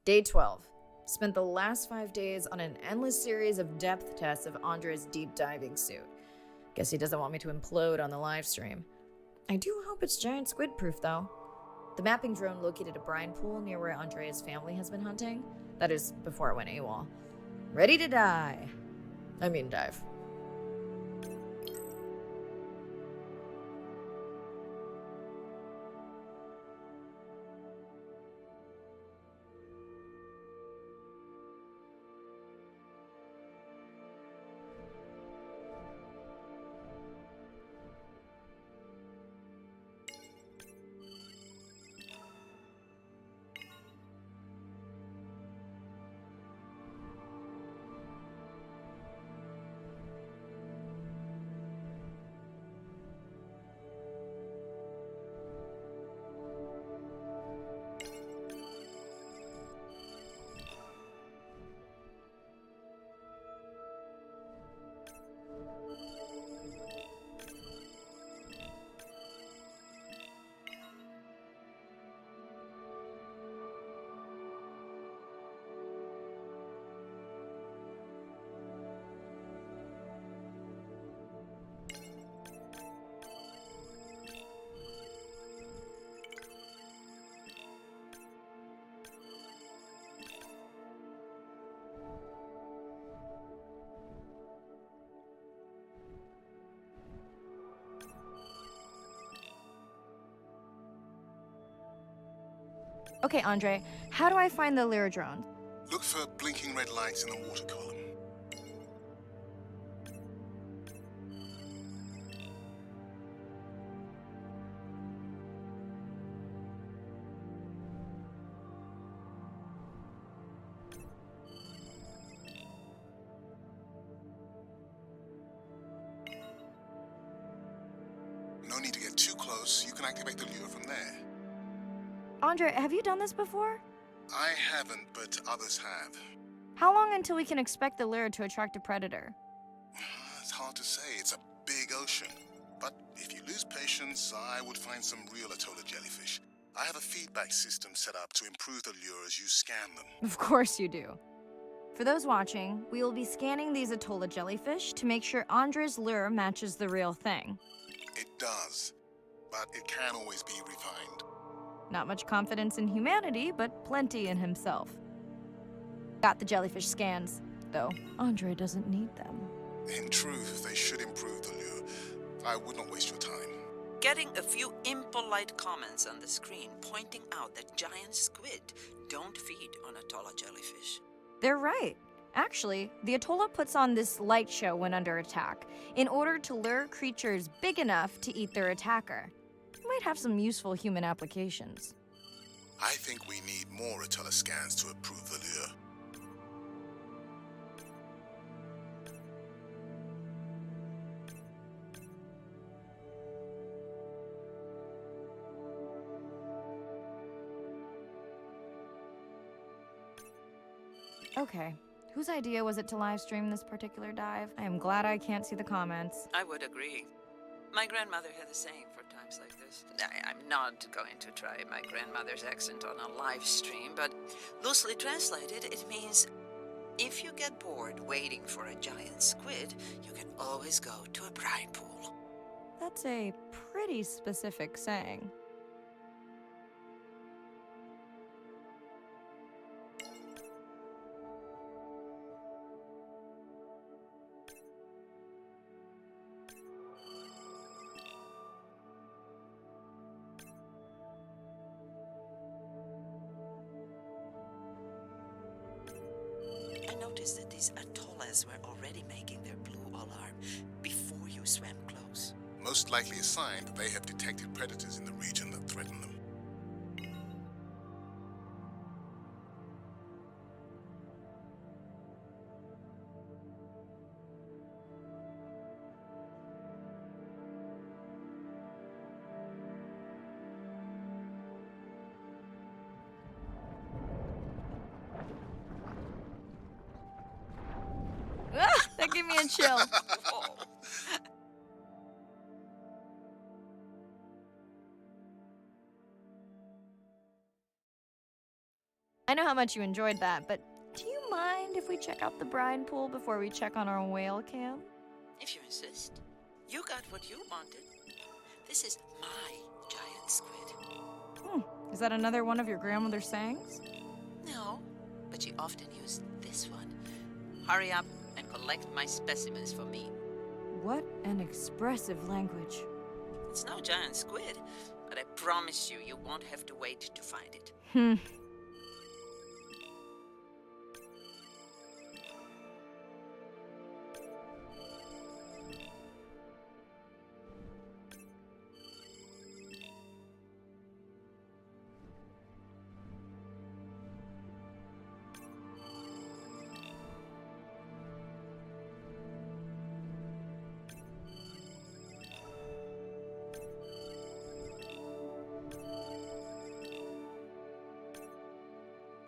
Day 12. Spent the last 5 days on an endless series of depth tests of Andre's deep diving suit. Guess he doesn't want me to implode on the live stream. I do hope it's giant squid proof though. The mapping drone located a brine pool near where Andrea's family has been hunting. That is, before it went AWOL. Ready to dive. Okay, Andre, how do I find the lure drone? Look for blinking red lights in the water column. No need to get too close. You can activate the lure from there. Andre, have you done this before? I haven't, but others have. How long until we can expect the lure to attract a predator? It's hard to say. It's a big ocean. But if you lose patience, I would find some real Atolla jellyfish. I have a feedback system set up to improve the lure as you scan them. Of course you do. For those watching, we will be scanning these Atolla jellyfish to make sure Andre's lure matches the real thing. It does, but it can always be refined. Not much confidence in humanity, but plenty in himself. Got the jellyfish scans, though Andre doesn't need them. In truth, they should improve the lure. I would not waste your time. Getting a few impolite comments on the screen pointing out that giant squid don't feed on Atolla jellyfish. They're right. Actually, the Atolla puts on this light show when under attack, in order to lure creatures big enough to eat their attacker. Might have some useful human applications. I think we need more Atolla scans to approve the lure. Okay, whose idea was it to live stream this particular dive? I am glad I can't see the comments. I would agree. My grandmother had the same for times like this. I'm not going to try my grandmother's accent on a live stream, but loosely translated, it means if you get bored waiting for a giant squid, you can always go to a brine pool. That's a pretty specific saying. That these atollas were already making their blue alarm before you swam close. Most likely a sign that they have detected predators in the region that threaten them. That gave me a chill. I know how much you enjoyed that, but do you mind if we check out the bride pool before we check on our whale cam? If you insist. You got what you wanted. This is my giant squid. Is that another one of your grandmother's sayings? No, but she often used this one. Hurry up and collect my specimens for me. What an expressive language. It's no giant squid, but I promise you, you won't have to wait to find it.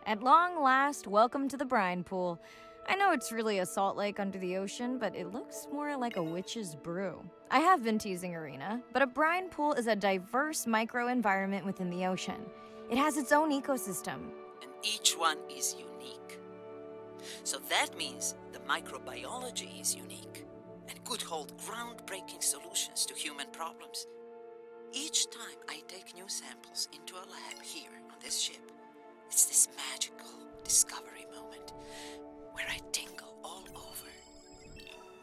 At long last, welcome to the brine pool. I know it's really a salt lake under the ocean, but it looks more like a witch's brew. I have been teasing Arena, but a brine pool is a diverse microenvironment within the ocean. It has its own ecosystem. And each one is unique. So that means the microbiology is unique and could hold groundbreaking solutions to human problems. Each time I take new samples into a lab here on this ship, it's this magical discovery moment where I tingle all over.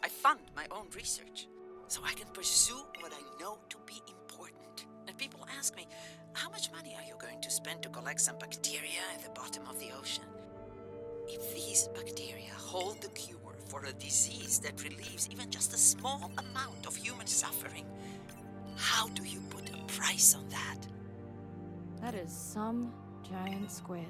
I fund my own research so I can pursue what I know to be important. And people ask me, how much money are you going to spend to collect some bacteria at the bottom of the ocean? If these bacteria hold the cure for a disease that relieves even just a small amount of human suffering, how do you put a price on that? That is some giant squid.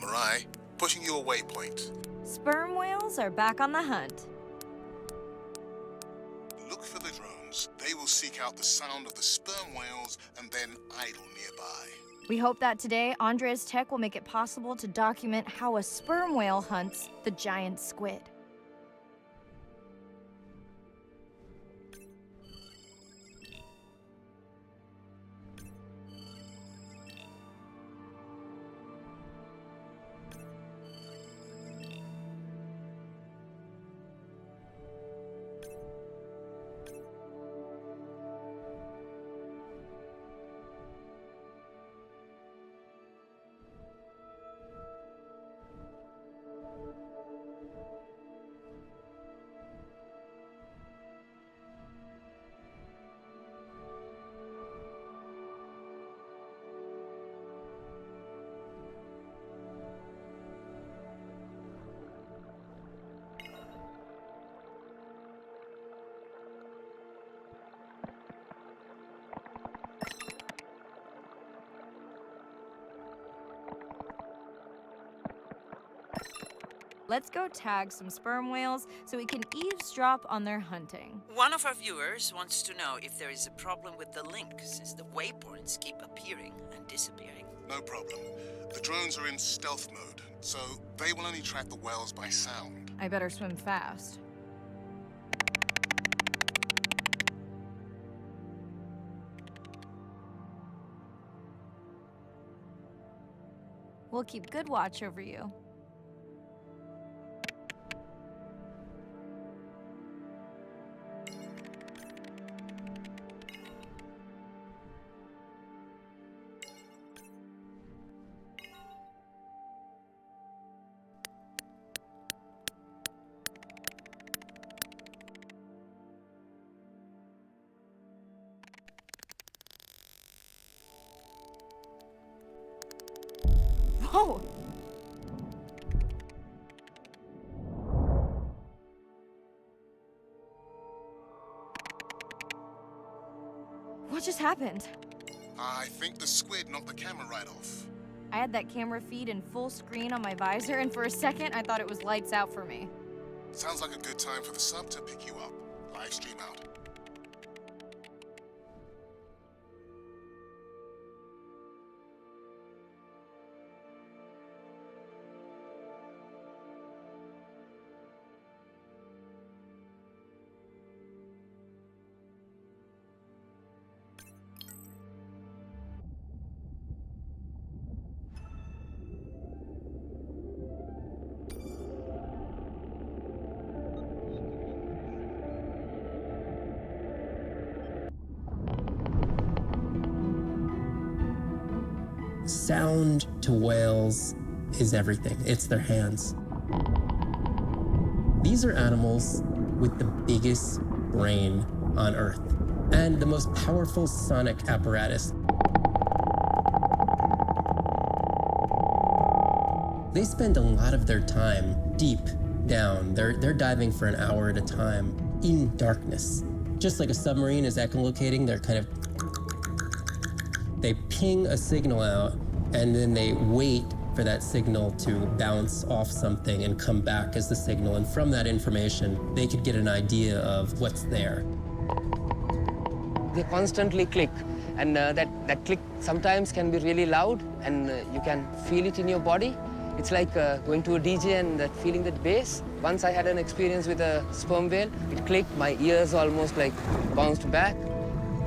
Mirai, pushing you a waypoint. Sperm whales are back on the hunt. Look for the drones. They will seek out the sound of the sperm whales and then idle nearby. We hope that today, Andrea's tech will make it possible to document how a sperm whale hunts the giant squid. Let's go tag some sperm whales so we can eavesdrop on their hunting. One of our viewers wants to know if there is a problem with the link, since the waypoints keep appearing and disappearing. No problem. The drones are in stealth mode, so they will only track the whales by sound. I better swim fast. We'll keep good watch over you. Whoa! What just happened? I think the squid knocked the camera right off. I had that camera feed in full screen on my visor, and for a second I thought it was lights out for me. Sounds like a good time for the sub to pick you up. Live stream out. Sound to whales is everything. It's their hands. These are animals with the biggest brain on Earth and the most powerful sonic apparatus. They spend a lot of their time deep down. They're diving for an hour at a time in darkness. Just like a submarine is echolocating, they ping a signal out, and then they wait for that signal to bounce off something and come back as the signal. And from that information, they could get an idea of what's there. They constantly click, and that click sometimes can be really loud, and you can feel it in your body. It's like going to a DJ and feeling that bass. Once I had an experience with a sperm whale. It clicked, my ears almost like bounced back.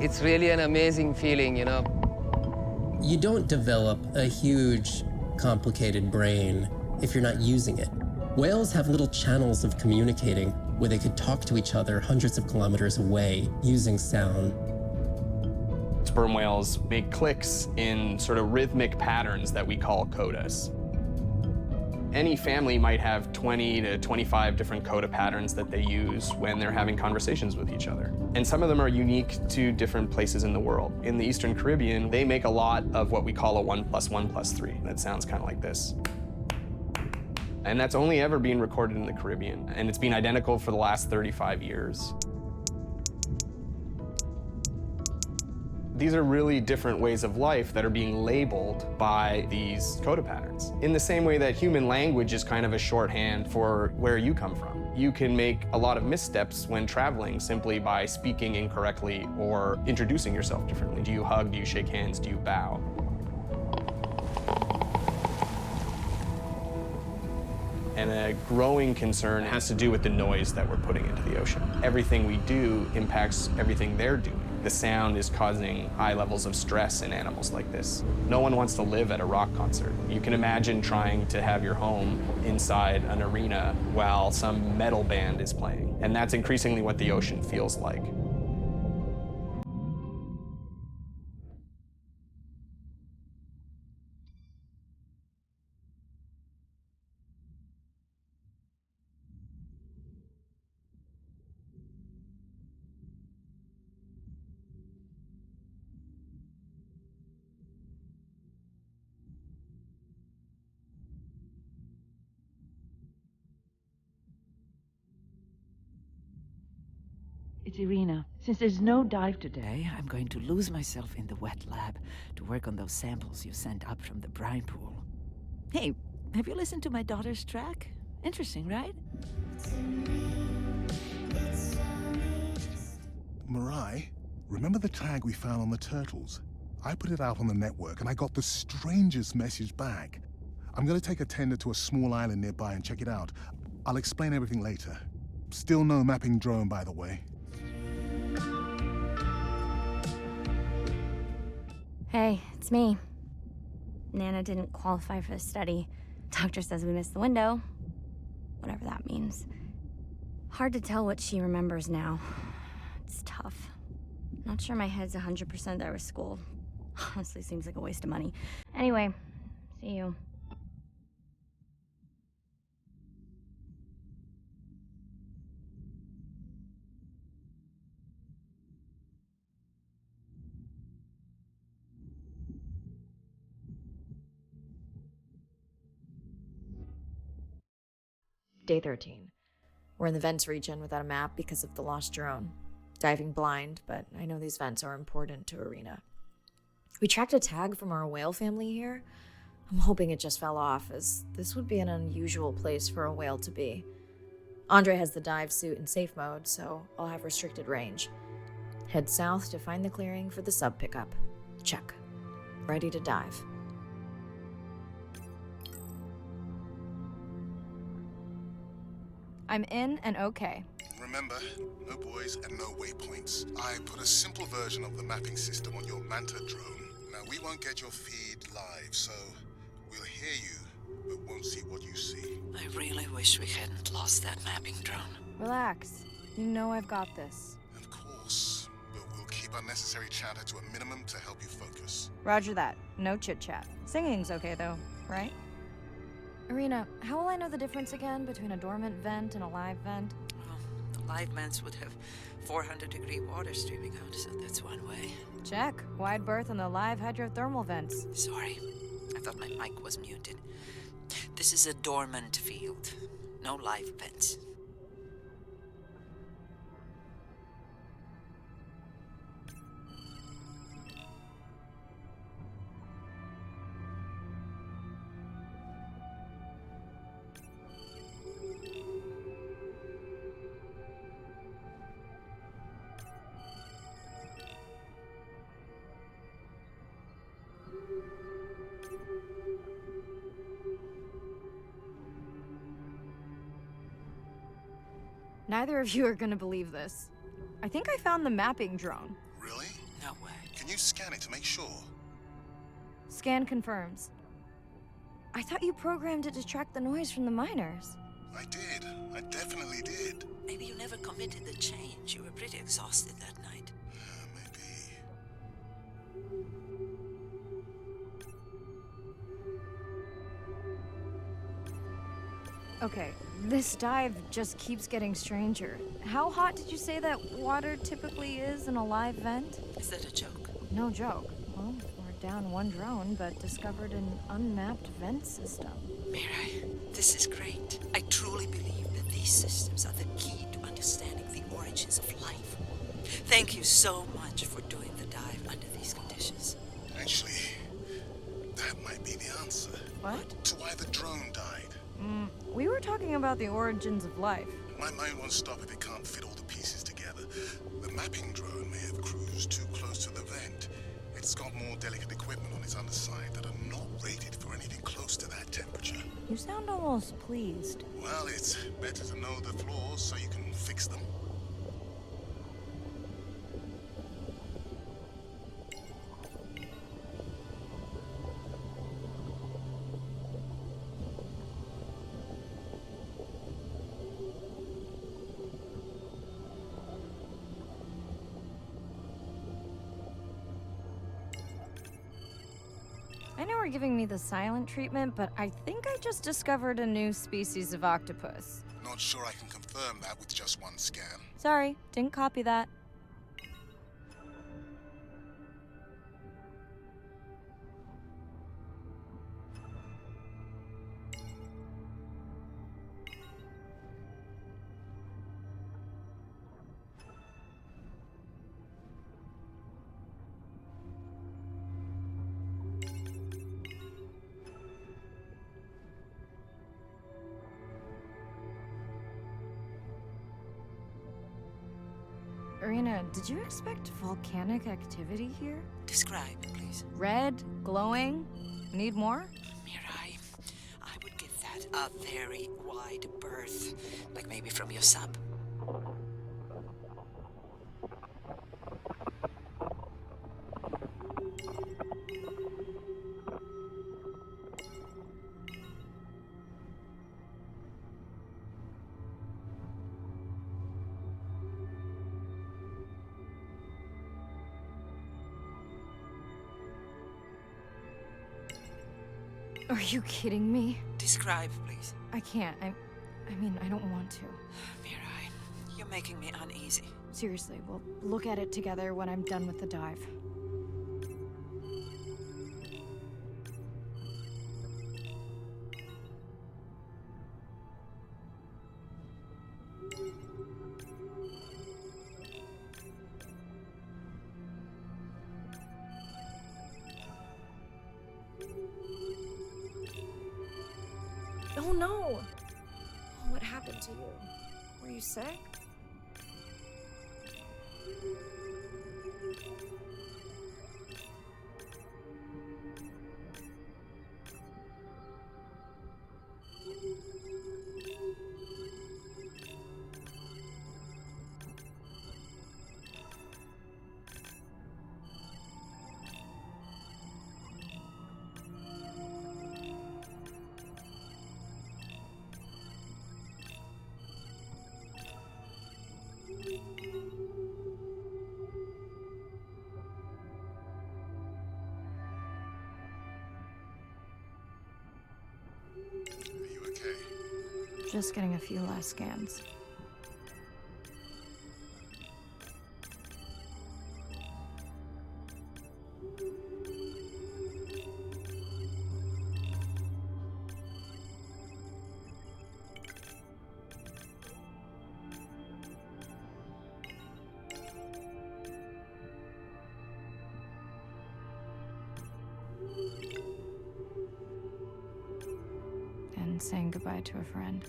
It's really an amazing feeling, you know. You don't develop a huge, complicated brain if you're not using it. Whales have little channels of communicating where they could talk to each other hundreds of kilometers away using sound. Sperm whales make clicks in sort of rhythmic patterns that we call codas. Any family might have 20 to 25 different coda patterns that they use when they're having conversations with each other. And some of them are unique to different places in the world. In the Eastern Caribbean, they make a lot of what we call a 1 + 1 + 3. That sounds kind of like this. And that's only ever been recorded in the Caribbean. And it's been identical for the last 35 years. These are really different ways of life that are being labeled by these coda patterns. In the same way that human language is kind of a shorthand for where you come from. You can make a lot of missteps when traveling simply by speaking incorrectly or introducing yourself differently. Do you hug? Do you shake hands? Do you bow? And a growing concern has to do with the noise that we're putting into the ocean. Everything we do impacts everything they're doing. The sound is causing high levels of stress in animals like this. No one wants to live at a rock concert. You can imagine trying to have your home inside an arena while some metal band is playing. And that's increasingly what the ocean feels like. It's Irina. Since there's no dive today, I'm going to lose myself in the wet lab to work on those samples you sent up from the brine pool. Hey, have you listened to my daughter's track? Interesting, right? Mirai, remember the tag we found on the turtles? I put it out on the network and I got the strangest message back. I'm gonna take a tender to a small island nearby and check it out. I'll explain everything later. Still no mapping drone, by the way. Hey, it's me. Nana didn't qualify for the study. Doctor says we missed the window. Whatever that means. Hard to tell what she remembers now. It's tough. Not sure my head's 100% there with school. Honestly, seems like a waste of money. Anyway, see you. Day 13. We're in the vents region without a map because of the lost drone. Diving blind, but I know these vents are important to Irina. We tracked a tag from our whale family here. I'm hoping it just fell off, as this would be an unusual place for a whale to be. Andre has the dive suit in safe mode, so I'll have restricted range. Head south to find the clearing for the sub pickup. Check. Ready to dive. I'm in and okay. Remember, no buoys and no waypoints. I put a simple version of the mapping system on your Manta drone. Now, we won't get your feed live, so we'll hear you, but won't see what you see. I really wish we hadn't lost that mapping drone. Relax. You know I've got this. Of course, but we'll keep unnecessary chatter to a minimum to help you focus. Roger that. No chit-chat. Singing's okay, though, right? Irina, how will I know the difference again between a dormant vent and a live vent? Well, the live vents would have 400-degree water streaming out, so that's one way. Check. Wide berth on the live hydrothermal vents. Sorry, I thought my mic was muted. This is a dormant field. No live vents. Neither of you are gonna believe this. I think I found the mapping drone. Really? No way. Can you scan it to make sure? Scan confirms. I thought you programmed it to track the noise from the miners. I did. I definitely did. Maybe you never committed the change. You were pretty exhausted that night. Maybe. Okay, this dive just keeps getting stranger. How hot did you say that water typically is in a live vent? Is that a joke? No joke. Well, we're down one drone, but discovered an unmapped vent system. Mirai, this is great. I truly believe that these systems are the key to understanding the origins of life. Thank you so much for doing the dive under these conditions. Actually, that might be the answer. What? To why the drone died. We were talking about the origins of life. My mind won't stop if it can't fit all the pieces together. The mapping drone may have cruised too close to the vent. It's got more delicate equipment on its underside that are not rated for anything close to that temperature. You sound almost pleased. Well, it's better to know the flaws so you can fix them. I know we're giving me the silent treatment, but I think I just discovered a new species of octopus. Not sure I can confirm that with just one scan. Sorry, didn't copy that. Irina, did you expect volcanic activity here? Describe, please. Red, glowing. Need more? Mirai, I would give that a very wide berth. Like maybe from your sub. Are you kidding me? Describe, please. I can't. I mean, I don't want to. Mirai, you're making me uneasy. Seriously, we'll look at it together when I'm done with the dive. no! What happened to you? Were you sick? Are you okay? Just getting a few last scans. And saying goodbye to a friend.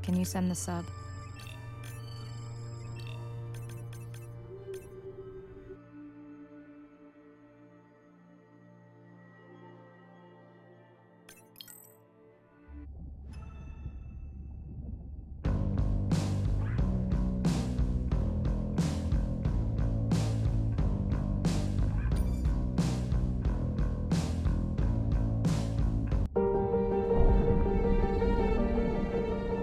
Can you send the sub?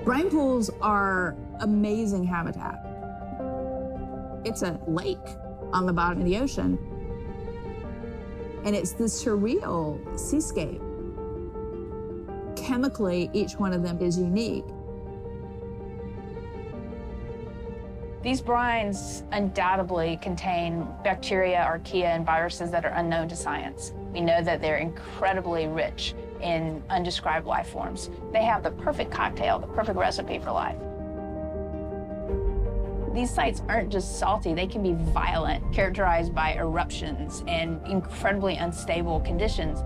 Brine pools are amazing habitat. It's a lake on the bottom of the ocean. And it's this surreal seascape. Chemically, each one of them is unique. These brines undoubtedly contain bacteria, archaea, and viruses that are unknown to science. We know that they're incredibly rich in undescribed life forms. They have the perfect cocktail, the perfect recipe for life. These sites aren't just salty, they can be violent, characterized by eruptions and incredibly unstable conditions.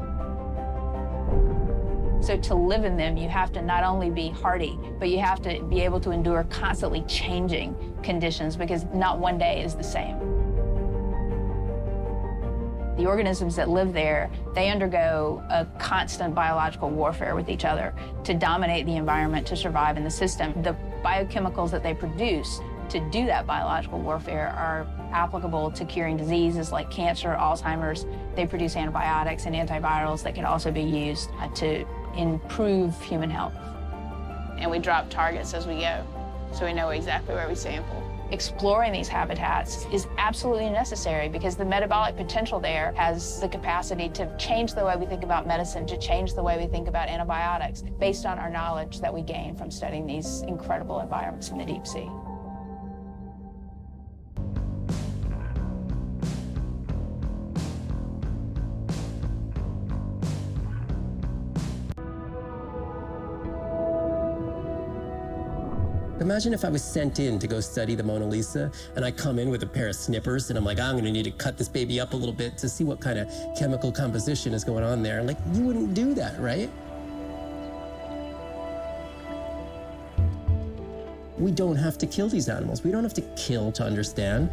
So to live in them, you have to not only be hardy, but you have to be able to endure constantly changing conditions because not one day is the same. The organisms that live there, they undergo a constant biological warfare with each other to dominate the environment, to survive in the system. The biochemicals that they produce to do that biological warfare are applicable to curing diseases like cancer, Alzheimer's. They produce antibiotics and antivirals that can also be used to improve human health. And we drop targets as we go, so we know exactly where we sample. Exploring these habitats is absolutely necessary because the metabolic potential there has the capacity to change the way we think about medicine, to change the way we think about antibiotics, based on our knowledge that we gain from studying these incredible environments in the deep sea. Imagine if I was sent in to go study the Mona Lisa and I come in with a pair of snippers and I'm like, I'm gonna need to cut this baby up a little bit to see what kind of chemical composition is going on there. Like, you wouldn't do that, right? We don't have to kill these animals. We don't have to kill to understand.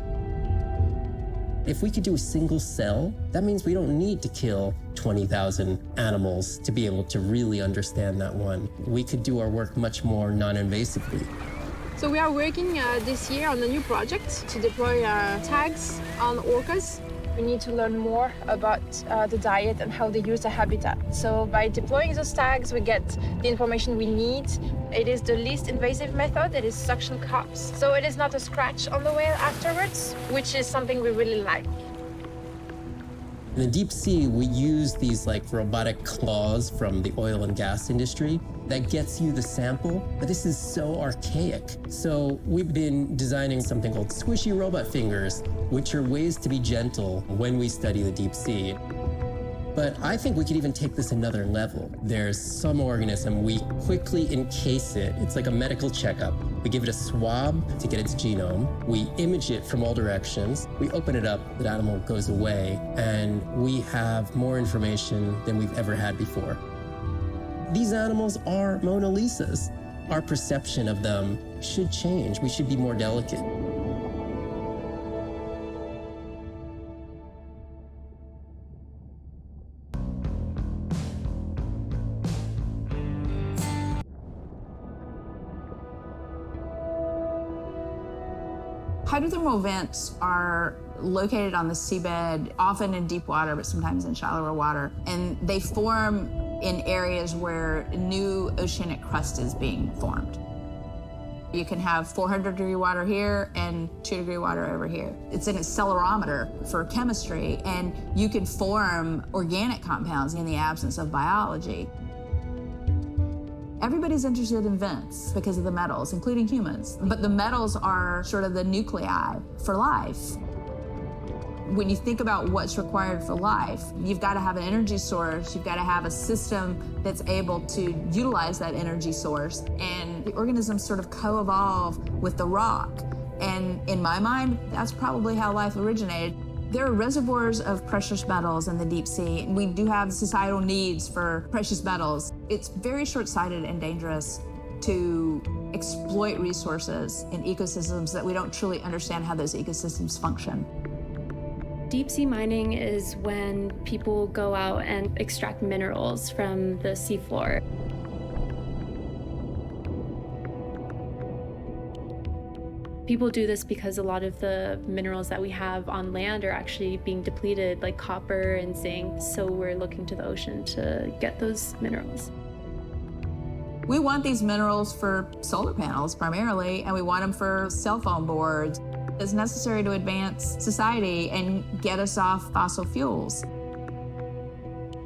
If we could do a single cell, that means we don't need to kill 20,000 animals to be able to really understand that one. We could do our work much more non-invasively. So we are working this year on a new project to deploy tags on orcas. We need to learn more about the diet and how they use the habitat. So by deploying those tags, we get the information we need. It is the least invasive method. It is suction cups. So it is not a scratch on the whale afterwards, which is something we really like. In the deep sea, we use these like robotic claws from the oil and gas industry that gets you the sample, but this is so archaic. So we've been designing something called squishy robot fingers, which are ways to be gentle when we study the deep sea. But I think we could even take this another level. There's some organism, we quickly encase it. It's like a medical checkup. We give it a swab to get its genome. We image it from all directions. We open it up, the animal goes away, and we have more information than we've ever had before. These animals are Mona Lisas. Our perception of them should change. We should be more delicate. Hydrothermal vents are located on the seabed, often in deep water, but sometimes in shallower water. And they form in areas where new oceanic crust is being formed. You can have 400-degree water here and 2-degree water over here. It's an accelerometer for chemistry, and you can form organic compounds in the absence of biology. Everybody's interested in vents because of the metals, including humans. But the metals are sort of the nuclei for life. When you think about what's required for life, you've got to have an energy source, you've got to have a system that's able to utilize that energy source, and the organisms sort of co-evolve with the rock. And in my mind, that's probably how life originated. There are reservoirs of precious metals in the deep sea, and we do have societal needs for precious metals. It's very short-sighted and dangerous to exploit resources in ecosystems that we don't truly understand how those ecosystems function. Deep sea mining is when people go out and extract minerals from the seafloor. People do this because a lot of the minerals that we have on land are actually being depleted, like copper and zinc, so we're looking to the ocean to get those minerals. We want these minerals for solar panels primarily, and we want them for cell phone boards. It's necessary to advance society and get us off fossil fuels.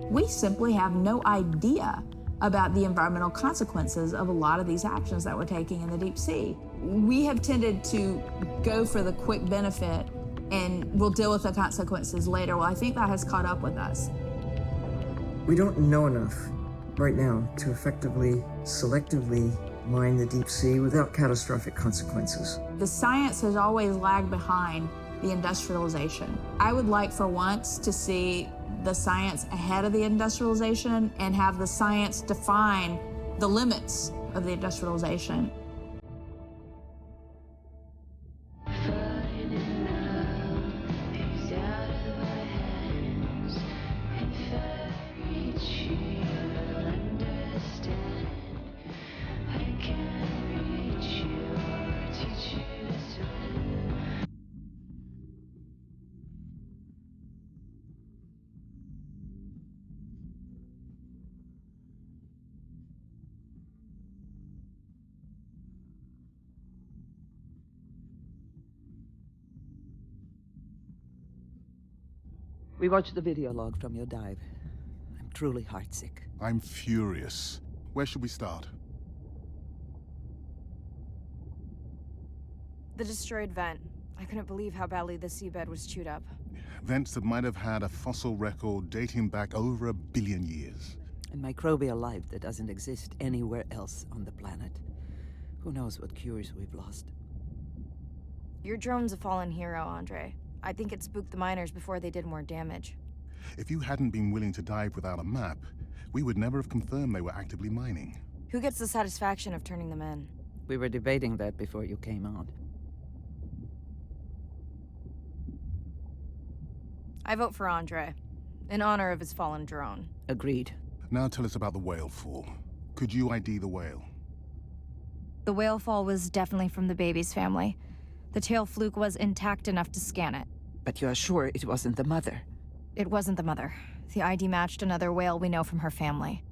We simply have no idea about the environmental consequences of a lot of these actions that we're taking in the deep sea. We have tended to go for the quick benefit and we'll deal with the consequences later. Well, I think that has caught up with us. We don't know enough right now to effectively, selectively mine the deep sea without catastrophic consequences. The science has always lagged behind the industrialization. I would like for once to see the science ahead of the industrialization and have the science define the limits of the industrialization. We watched the video log from your dive. I'm truly heartsick. I'm furious. Where should we start? The destroyed vent. I couldn't believe how badly the seabed was chewed up. Vents that might have had a fossil record dating back over 1 billion years. And microbial life that doesn't exist anywhere else on the planet. Who knows what cures we've lost. Your drone's a fallen hero, Andre. I think it spooked the miners before they did more damage. If you hadn't been willing to dive without a map, we would never have confirmed they were actively mining. Who gets the satisfaction of turning them in? We were debating that before you came on. I vote for Andre, in honor of his fallen drone. Agreed. Now tell us about the whale fall. Could you ID the whale? The whale fall was definitely from the baby's family. The tail fluke was intact enough to scan it. But you are sure it wasn't the mother? It wasn't the mother. The ID matched another whale we know from her family.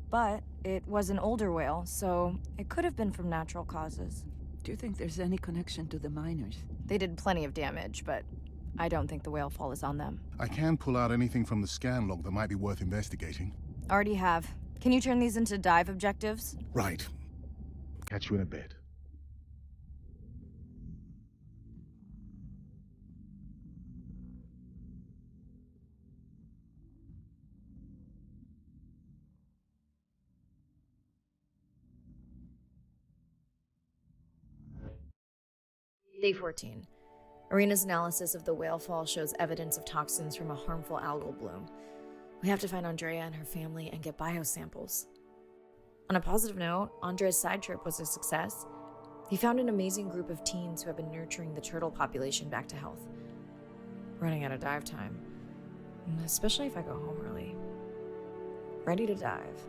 But it was an older whale, so it could have been from natural causes. Do you think there's any connection to the miners? They did plenty of damage, but I don't think the whale fall is on them. I can pull out anything from the scan log that might be worth investigating. Already have. Can you turn these into dive objectives? Right. Catch you in a bit. Day 14. Arena's analysis of the whale fall shows evidence of toxins from a harmful algal bloom. We have to find Andrea and her family and get biosamples. On a positive note, Andrea's side trip was a success. He found an amazing group of teens who have been nurturing the turtle population back to health. Running out of dive time, especially if I go home early. Ready to dive.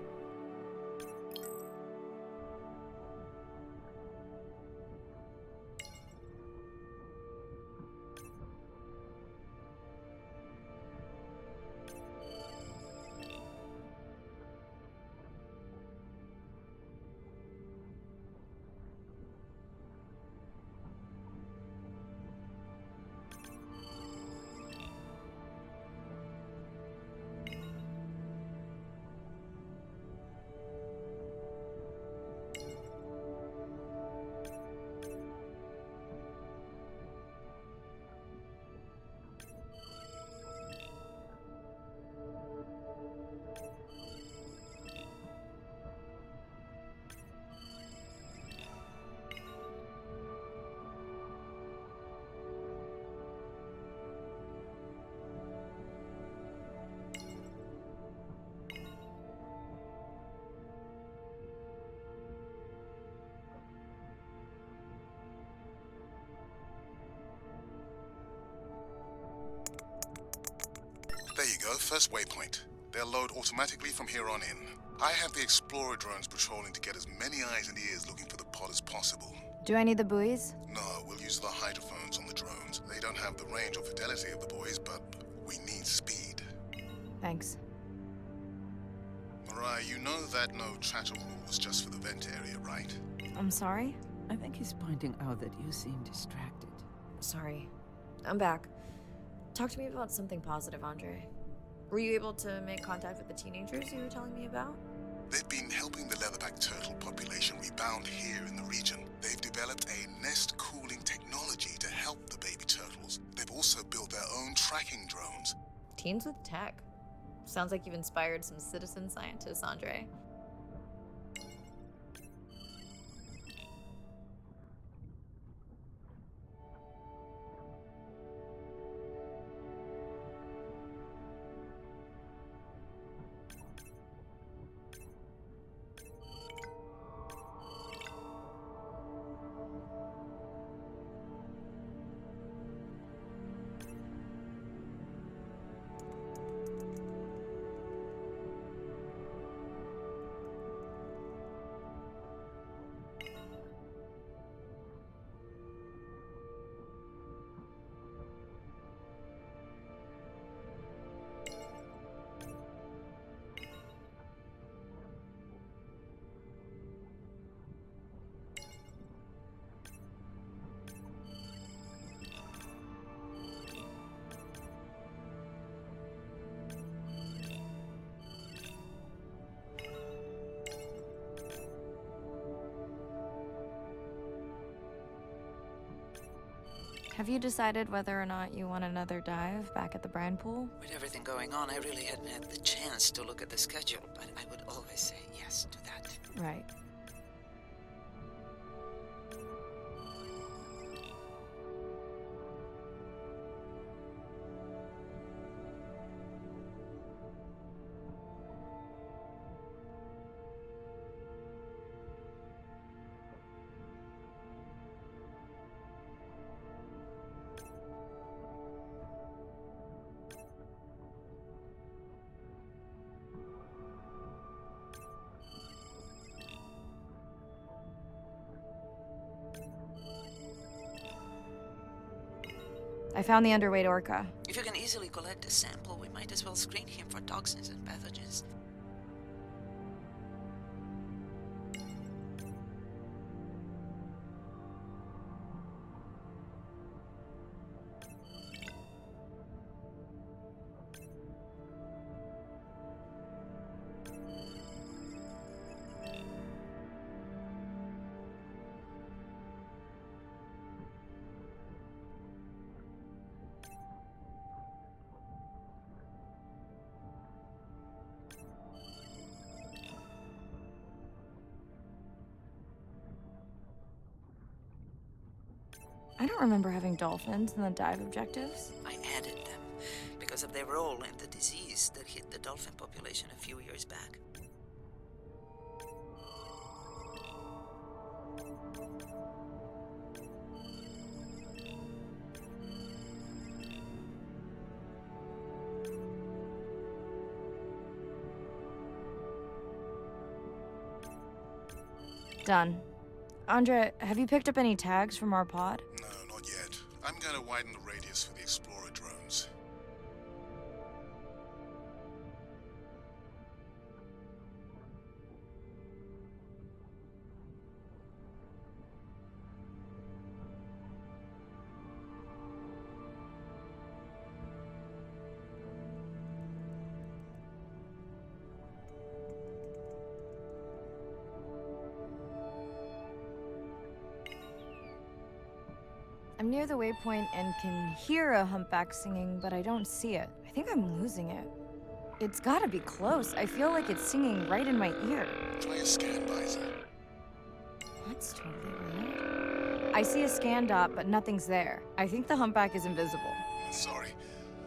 There you go, first waypoint. They'll load automatically from here on in. I have the Explorer drones patrolling to get as many eyes and ears looking for the pod as possible. Do I need the buoys? No, we'll use the hydrophones on the drones. They don't have the range or fidelity of the buoys, but we need speed. Thanks. Mariah, you know that no chatter rule was just for the vent area, right? I'm sorry? I think he's pointing out that you seem distracted. Sorry. I'm back. Talk to me about something positive, Andre. Were you able to make contact with the teenagers you were telling me about? They've been helping the leatherback turtle population rebound here in the region. They've developed a nest cooling technology to help the baby turtles. They've also built their own tracking drones. Teens with tech. Sounds like you've inspired some citizen scientists, Andre. Have you decided whether or not you want another dive back at the brine pool? With everything going on, I really hadn't had the chance to look at the schedule, but I would always say yes to that. Right. I found the underweight orca. If you can easily collect a sample, we might as well screen him for toxins and pathogens. I don't remember having dolphins in the dive objectives. I added them because of their role in the disease that hit the dolphin population a few years back. Done. Andre, have you picked up any tags from our pod? No, not yet. I'm going to widen the radius for the Explorer drones. I'm near the waypoint and can hear a humpback singing, but I don't see it. I think I'm losing it. It's gotta be close. I feel like it's singing right in my ear. Try a scan visor. That's totally weird. I see a scan dot, but nothing's there. I think the humpback is invisible. Sorry.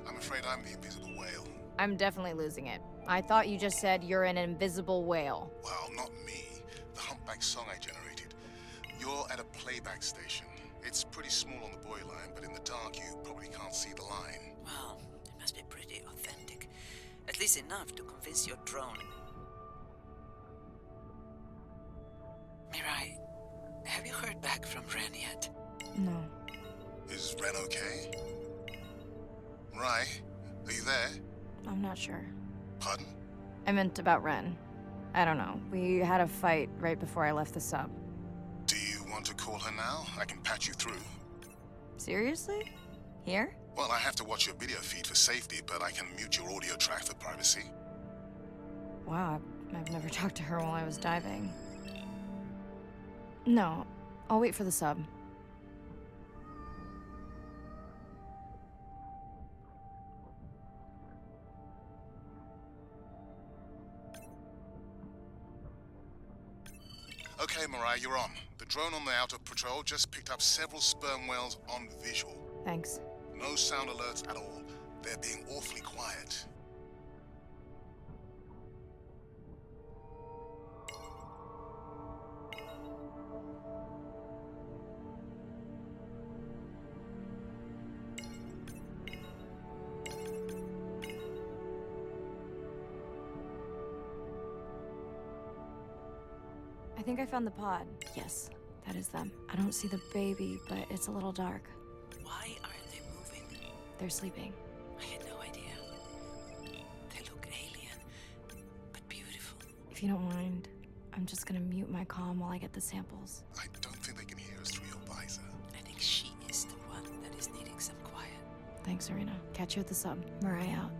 I'm afraid I'm the invisible whale. I'm definitely losing it. I thought you just said you're an invisible whale. Well, not me. The humpback song I generated. You're at a playback station. It's pretty small on the buoy line, but in the dark you probably can't see the line. Well, it must be pretty authentic. At least enough to convince your drone. Mirai, have you heard back from Ren yet? No. Is Ren okay? Mirai, are you there? I'm not sure. Pardon? I meant about Ren. I don't know. We had a fight right before I left the sub. Do you want to call her now? I can patch you through. Seriously? Here? Well, I have to watch your video feed for safety, but I can mute your audio track for privacy. Wow, I've never talked to her while I was diving. No, I'll wait for the sub. Okay, Mirai, you're on. The drone on the outer patrol just picked up several sperm whales on visual. Thanks. No sound alerts at all. They're being awfully quiet. I think I found the pod. Yes, that is them. I don't see the baby, but it's a little dark. Why aren't they moving? They're sleeping. I had no idea. They look alien, but beautiful. If you don't mind, I'm just gonna mute my comm while I get the samples. I don't think they can hear us through your visor. I think she is the one that is needing some quiet. Thanks, Serena. Catch you at the sub. Mirai out.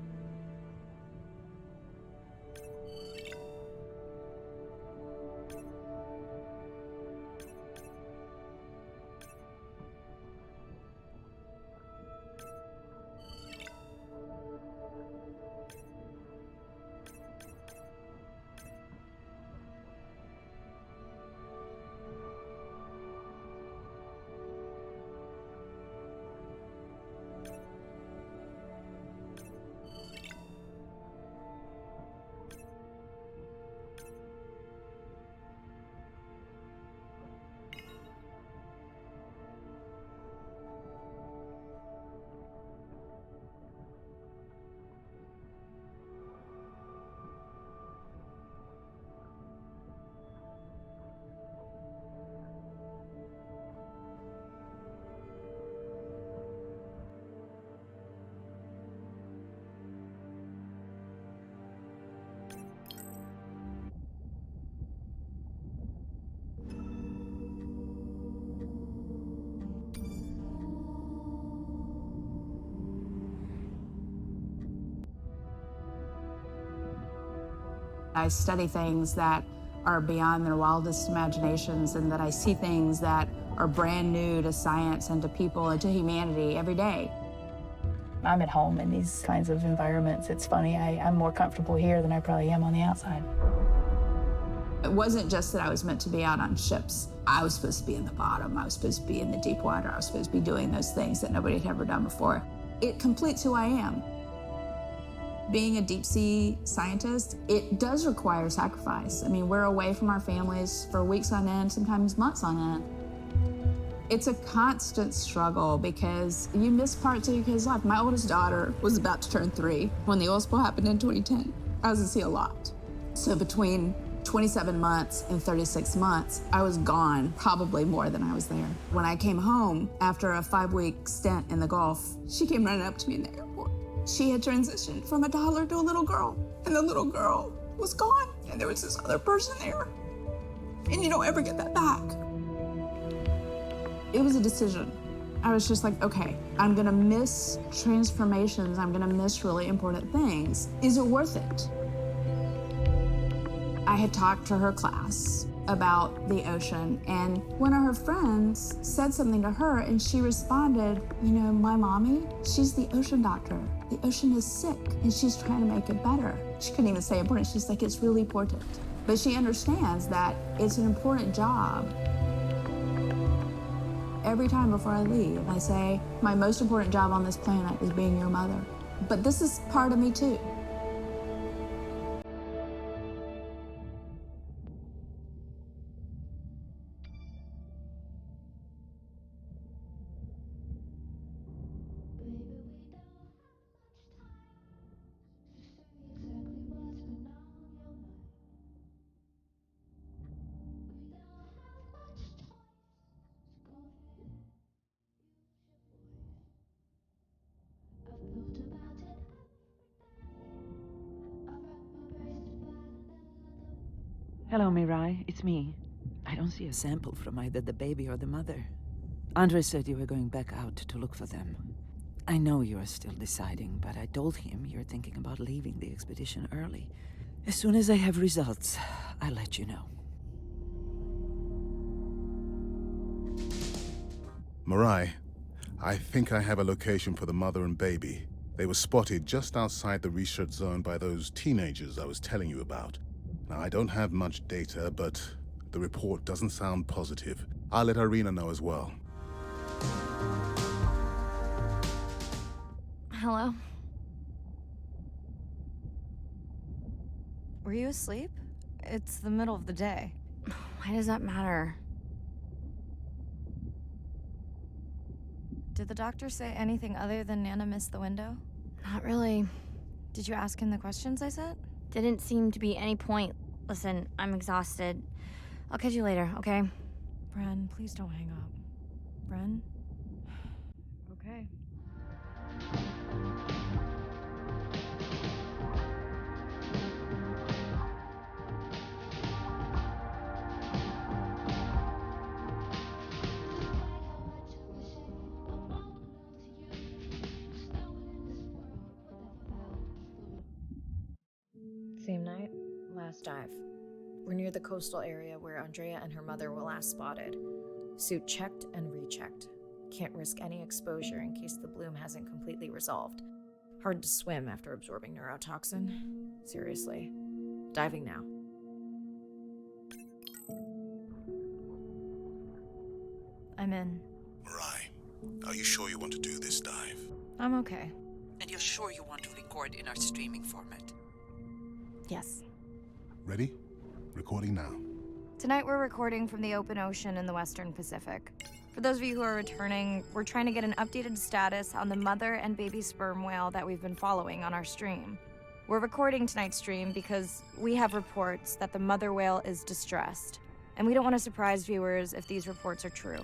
I study things that are beyond their wildest imaginations, and that I see things that are brand new to science and to people and to humanity every day. I'm at home in these kinds of environments. It's funny, I'm more comfortable here than I probably am on the outside. It wasn't just that I was meant to be out on ships. I was supposed to be in the bottom. I was supposed to be in the deep water. I was supposed to be doing those things that nobody had ever done before. It completes who I am. Being a deep sea scientist, it does require sacrifice. I mean, we're away from our families for weeks on end, sometimes months on end. It's a constant struggle because you miss parts of your kid's life. My oldest daughter was about to turn 3 when the oil spill happened in 2010. I was at sea a lot. So between 27 months and 36 months, I was gone probably more than I was there. When I came home after a 5-week stint in the Gulf, she came running up to me in the airport. She had transitioned from a toddler to a little girl, and the little girl was gone, and there was this other person there. And you don't ever get that back. It was a decision. I was just like, okay, I'm gonna miss transformations. I'm gonna miss really important things. Is it worth it? I had talked to her class about the ocean, and one of her friends said something to her, and she responded, you know, my mommy, she's the ocean doctor. The ocean is sick, and she's trying to make it better. She couldn't even say important. She's like, it's really important. But she understands that it's an important job. Every time before I leave, I say, my most important job on this planet is being your mother. But this is part of me too. Hello, Mirai. It's me. I don't see a sample from either the baby or the mother. Andre said you were going back out to look for them. I know you are still deciding, but I told him you're thinking about leaving the expedition early. As soon as I have results, I'll let you know. Mirai, I think I have a location for the mother and baby. They were spotted just outside the research zone by those teenagers I was telling you about. Now, I don't have much data, but the report doesn't sound positive. I'll let Irina know as well. Hello? Were you asleep? It's the middle of the day. Why does that matter? Did the doctor say anything other than Nana missed the window? Not really. Did you ask him the questions I sent? Didn't seem to be any point. Listen, I'm exhausted. I'll catch you later, okay? Bren, please don't hang up. Bren? Okay. Same night, last dive. We're near the coastal area where Andrea and her mother were last spotted. Suit checked and rechecked. Can't risk any exposure in case the bloom hasn't completely resolved. Hard to swim after absorbing neurotoxin. Seriously. Diving now. I'm in. Mirai, are you sure you want to do this dive? I'm okay. And you're sure you want to record in our streaming format? Yes. Ready? Recording now. Tonight we're recording from the open ocean in the Western Pacific. For those of you who are returning, we're trying to get an updated status on the mother and baby sperm whale that we've been following on our stream. We're recording tonight's stream because we have reports that the mother whale is distressed, and we don't want to surprise viewers if these reports are true.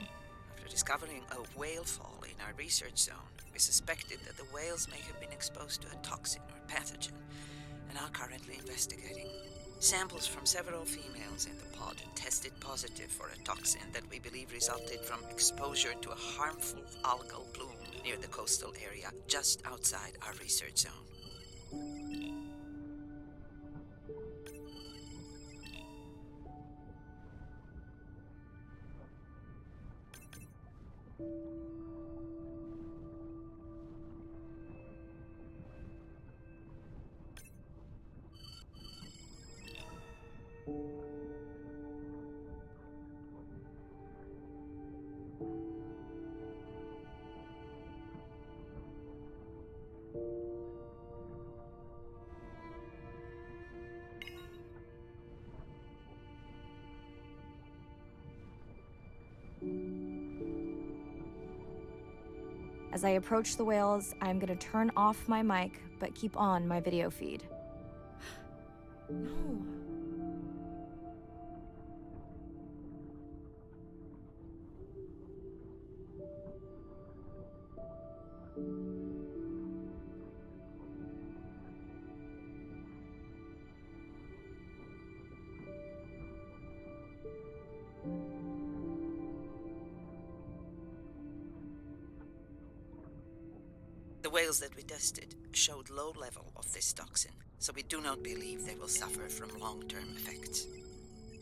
After discovering a whale fall in our research zone, we suspected that the whales may have been exposed to a toxin or pathogen, and are currently investigating. Samples from several females in the pod tested positive for a toxin that we believe resulted from exposure to a harmful algal bloom near the coastal area just outside our research zone. As I approach the whales, I'm gonna turn off my mic, but keep on my video feed. No. The whales that we tested showed low level of this toxin, so we do not believe they will suffer from long-term effects.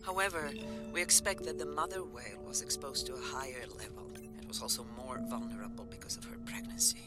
However, we expect that the mother whale was exposed to a higher level and was also more vulnerable because of her pregnancy.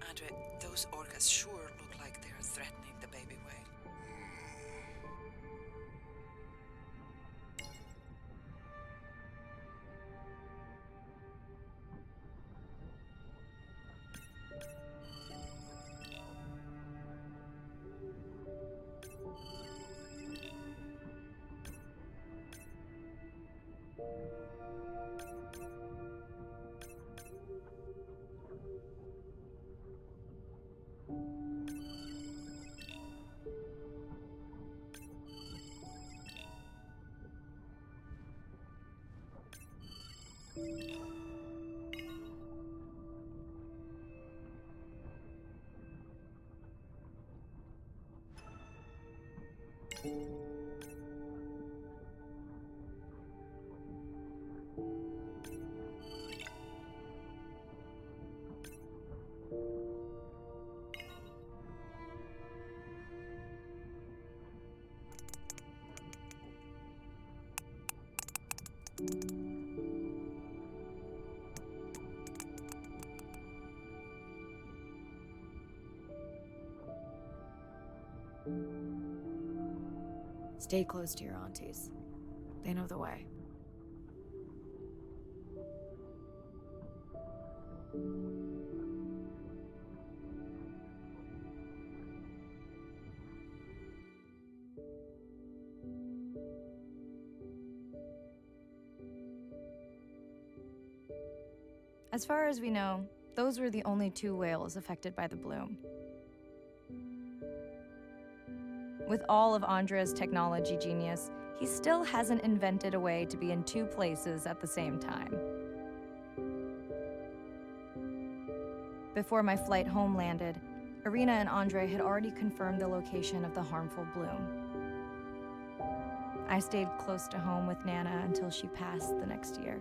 Andre, those orcas sure look like they are threatening the baby whale. Stay close to your aunties. They know the way. As far as we know, those were the only 2 whales affected by the bloom. With all of Andre's technology genius, he still hasn't invented a way to be in 2 places at the same time. Before my flight home landed, Irina and Andre had already confirmed the location of the harmful bloom. I stayed close to home with Nana until she passed the next year.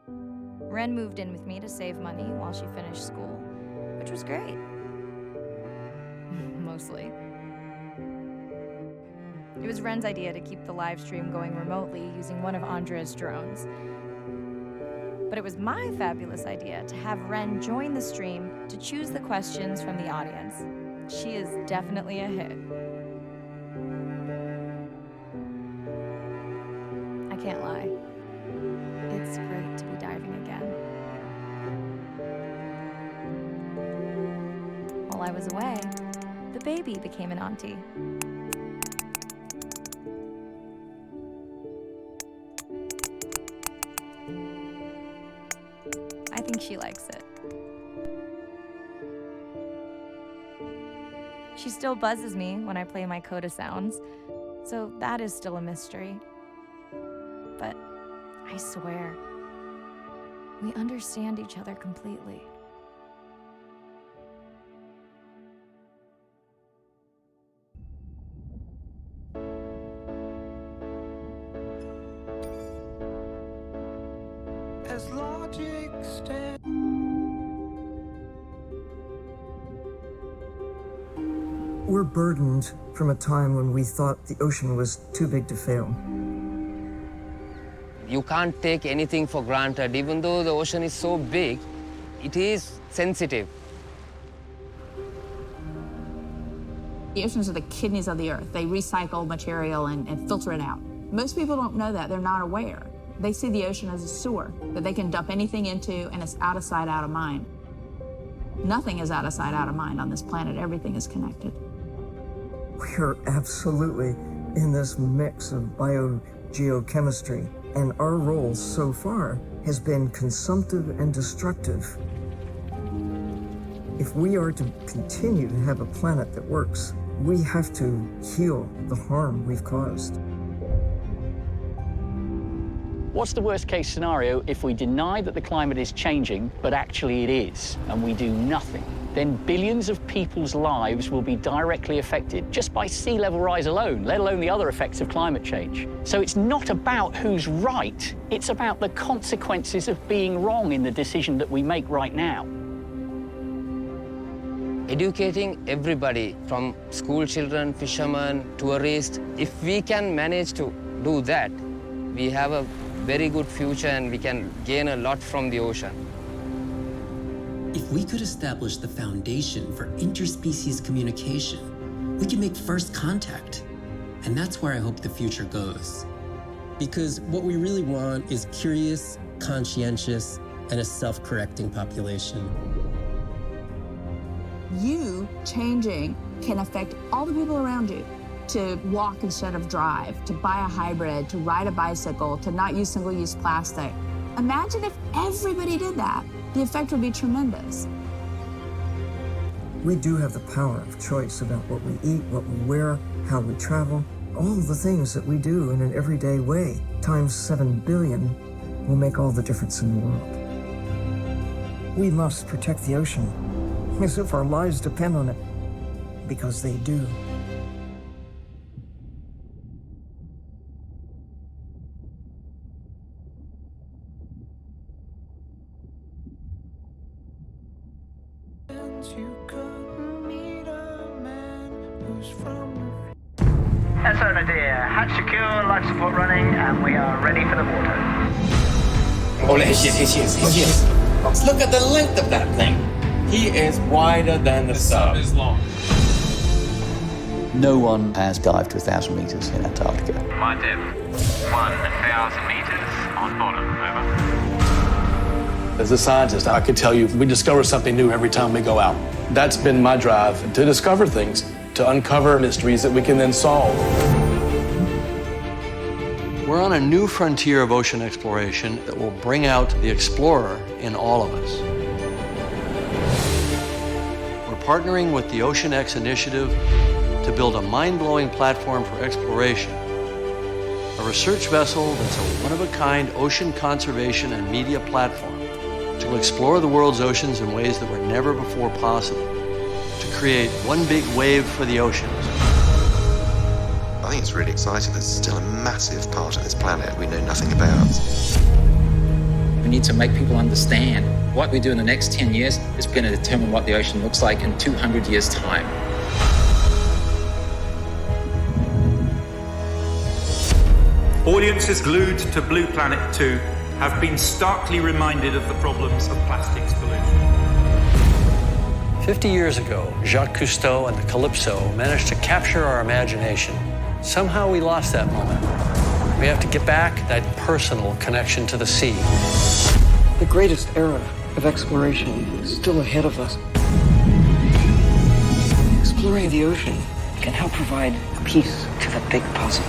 Ren moved in with me to save money while she finished school, which was great. Mostly. It was Ren's idea to keep the live stream going remotely using one of Andre's drones. But it was my fabulous idea to have Ren join the stream to choose the questions from the audience. She is definitely a hit. I can't lie. It's great to be diving again. While I was away, the baby became an auntie. I think she likes it. She still buzzes me when I play my coda sounds, so that is still a mystery. But I swear, we understand each other completely. As logic stands. We're burdened from a time when we thought the ocean was too big to fail. You can't take anything for granted. Even though the ocean is so big, it is sensitive. The oceans are the kidneys of the earth. They recycle material and filter it out. Most people don't know that. They're not aware. They see the ocean as a sewer that they can dump anything into, and it's out of sight, out of mind. Nothing is out of sight, out of mind on this planet. Everything is connected. We are absolutely in this mix of biogeochemistry, and our role so far has been consumptive and destructive. If we are to continue to have a planet that works, we have to heal the harm we've caused. What's the worst case scenario if we deny that the climate is changing, but actually it is, and we do nothing? Then billions of people's lives will be directly affected just by sea level rise alone, let alone the other effects of climate change. So it's not about who's right, it's about the consequences of being wrong in the decision that we make right now. Educating everybody, from school children, fishermen, tourists, if we can manage to do that, we have a very good future and we can gain a lot from the ocean. If we could establish the foundation for interspecies communication, we can make first contact. And that's where I hope the future goes. Because what we really want is curious, conscientious, and a self-correcting population. You changing can affect all the people around you. To walk instead of drive, to buy a hybrid, to ride a bicycle, to not use single-use plastic. Imagine if everybody did that. The effect would be tremendous. We do have the power of choice about what we eat, what we wear, how we travel, all the things that we do in an everyday way, times 7 billion, will make all the difference in the world. We must protect the ocean as if our lives depend on it, because they do. SONA dear, hatch secure, life support running, and we are ready for the water. Oh, here she is. Look at the length of that thing. He is wider than the sub. Is long. No one has dived to 1,000 meters in Antarctica. My depth, 1,000 meters on bottom, over. As a scientist, I can tell you we discover something new every time we go out. That's been my drive, to discover things, to uncover mysteries that we can then solve. We're on a new frontier of ocean exploration that will bring out the explorer in all of us. We're partnering with the Ocean X Initiative to build a mind-blowing platform for exploration, a research vessel that's a one-of-a-kind ocean conservation and media platform to explore the world's oceans in ways that were never before possible, to create one big wave for the oceans. I think it's really exciting. There's still a massive part of this planet we know nothing about. We need to make people understand what we do in the next 10 years is going to determine what the ocean looks like in 200 years' time. Audiences glued to Blue Planet 2 have been starkly reminded of the problems of plastics pollution. 50 years ago, Jacques Cousteau and the Calypso managed to capture our imagination. Somehow we lost that moment. We have to get back that personal connection to the sea. The greatest era of exploration is still ahead of us. Exploring the ocean can help provide a piece to the big puzzle.